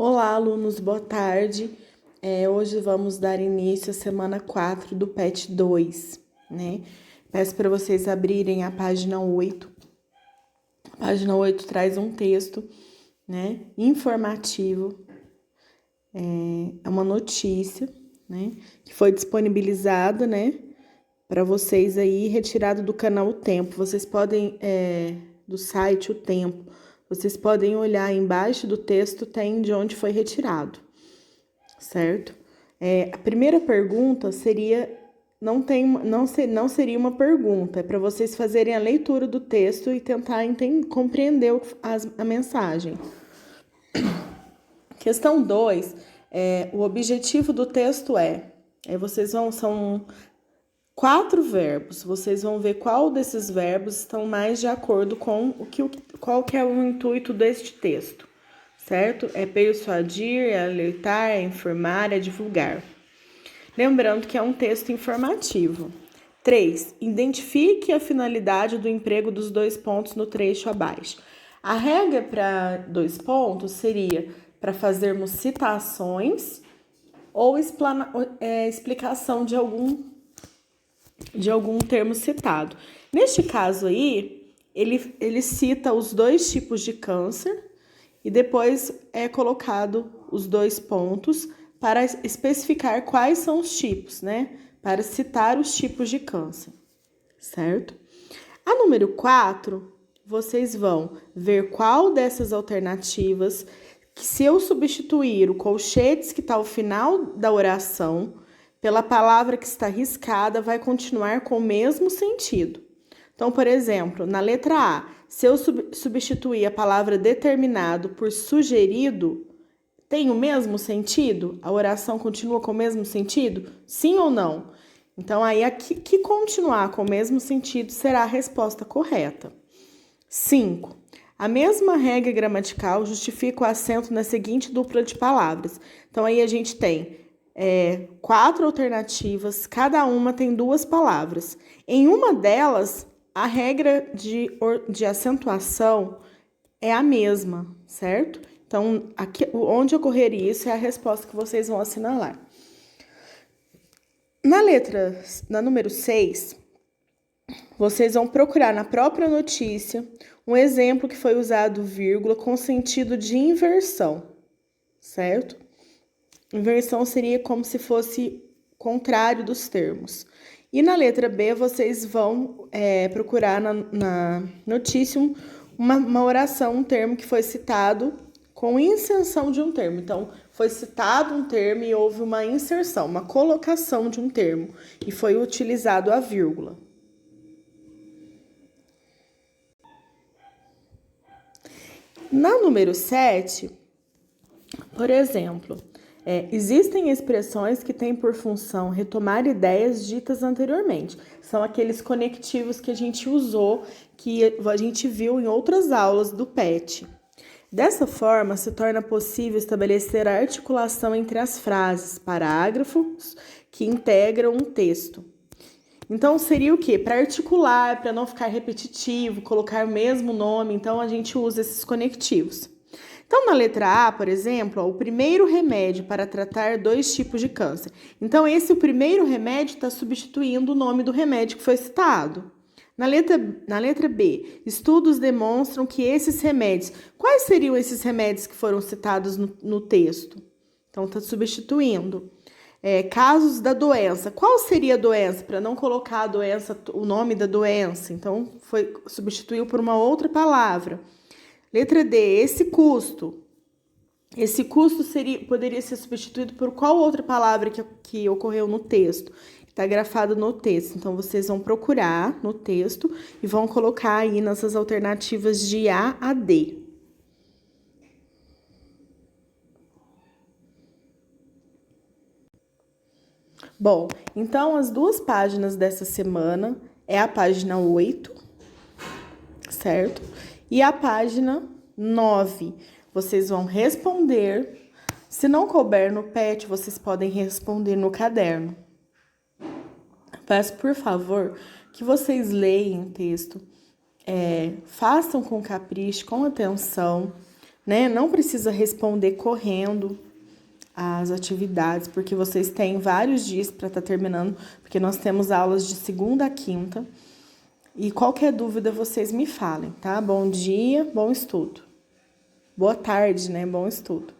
Olá, alunos, boa tarde. Hoje vamos dar início à semana 4 do PET 2, né? Peço para vocês abrirem a página 8. A página 8 traz um texto, né, informativo, é uma notícia, né, que foi disponibilizada, né, para vocês aí, retirado do canal O Tempo. Vocês podem, do site O Tempo, vocês podem olhar embaixo do texto, tem de onde foi retirado, certo? A primeira pergunta seria, não seria uma pergunta, é para vocês fazerem a leitura do texto e tentar compreender a mensagem. Questão 2, o objetivo do texto são 4 verbos, vocês vão ver qual desses verbos estão mais de acordo com qual que é o intuito deste texto, certo? É persuadir, é alertar, é informar, é divulgar. Lembrando que é um texto informativo. 3. Identifique a finalidade do emprego dos 2 pontos no trecho abaixo. A regra para 2 pontos seria para fazermos citações ou explicação de algum termo citado. Neste caso aí, ele cita os 2 tipos de câncer e depois é colocado os 2 pontos para especificar quais são os tipos, né? Para citar os tipos de câncer, certo? A número 4, vocês vão ver qual dessas alternativas, que se eu substituir o colchetes que está ao final da oração pela palavra que está riscada, vai continuar com o mesmo sentido. Então, por exemplo, na letra A, se eu substituir a palavra determinado por sugerido, tem o mesmo sentido? A oração continua com o mesmo sentido? Sim ou não? Então, aí, aqui, que continuar com o mesmo sentido será a resposta correta. 5. A mesma regra gramatical justifica o acento na seguinte dupla de palavras. Então, aí a gente tem 4 alternativas, cada uma tem 2 palavras. Em uma delas, a regra de acentuação é a mesma, certo? Então, aqui, onde ocorrer isso é a resposta que vocês vão assinalar. Na número 6, vocês vão procurar na própria notícia um exemplo que foi usado vírgula com sentido de inversão, certo? Inversão seria como se fosse contrário dos termos. E na letra B, vocês vão procurar na notícia uma oração, um termo que foi citado com inserção de um termo. Então, foi citado um termo e houve uma inserção, uma colocação de um termo, e foi utilizado a vírgula. Na número 7, por exemplo, existem expressões que têm por função retomar ideias ditas anteriormente. São aqueles conectivos que a gente usou, que a gente viu em outras aulas do PET. Dessa forma, se torna possível estabelecer a articulação entre as frases, parágrafos que integram um texto. Então, seria o quê? Para articular, para não ficar repetitivo, colocar o mesmo nome, então a gente usa esses conectivos. Então, na letra A, por exemplo, o primeiro remédio para tratar 2 tipos de câncer. Então, o primeiro remédio está substituindo o nome do remédio que foi citado. Na letra B, estudos demonstram que esses remédios... Quais seriam esses remédios que foram citados no texto? Então, está substituindo. Casos da doença. Qual seria a doença? Para não colocar a doença, o nome da doença. Então, substituiu por uma outra palavra. Letra D, esse custo. Esse custo poderia ser substituído por qual outra palavra que ocorreu no texto? Está grafado no texto. Então, vocês vão procurar no texto e vão colocar aí nessas alternativas de A a D. Bom, então as 2 páginas dessa semana é a página 8, certo? E a página 9. Vocês vão responder. Se não couber no PET, vocês podem responder no caderno. Peço, por favor, que vocês leiam o texto, façam com capricho, com atenção, né? Não precisa responder correndo as atividades, porque vocês têm vários dias para estar terminando, porque nós temos aulas de segunda a quinta. E qualquer dúvida vocês me falem, tá? Bom dia, bom estudo. Boa tarde, né? Bom estudo.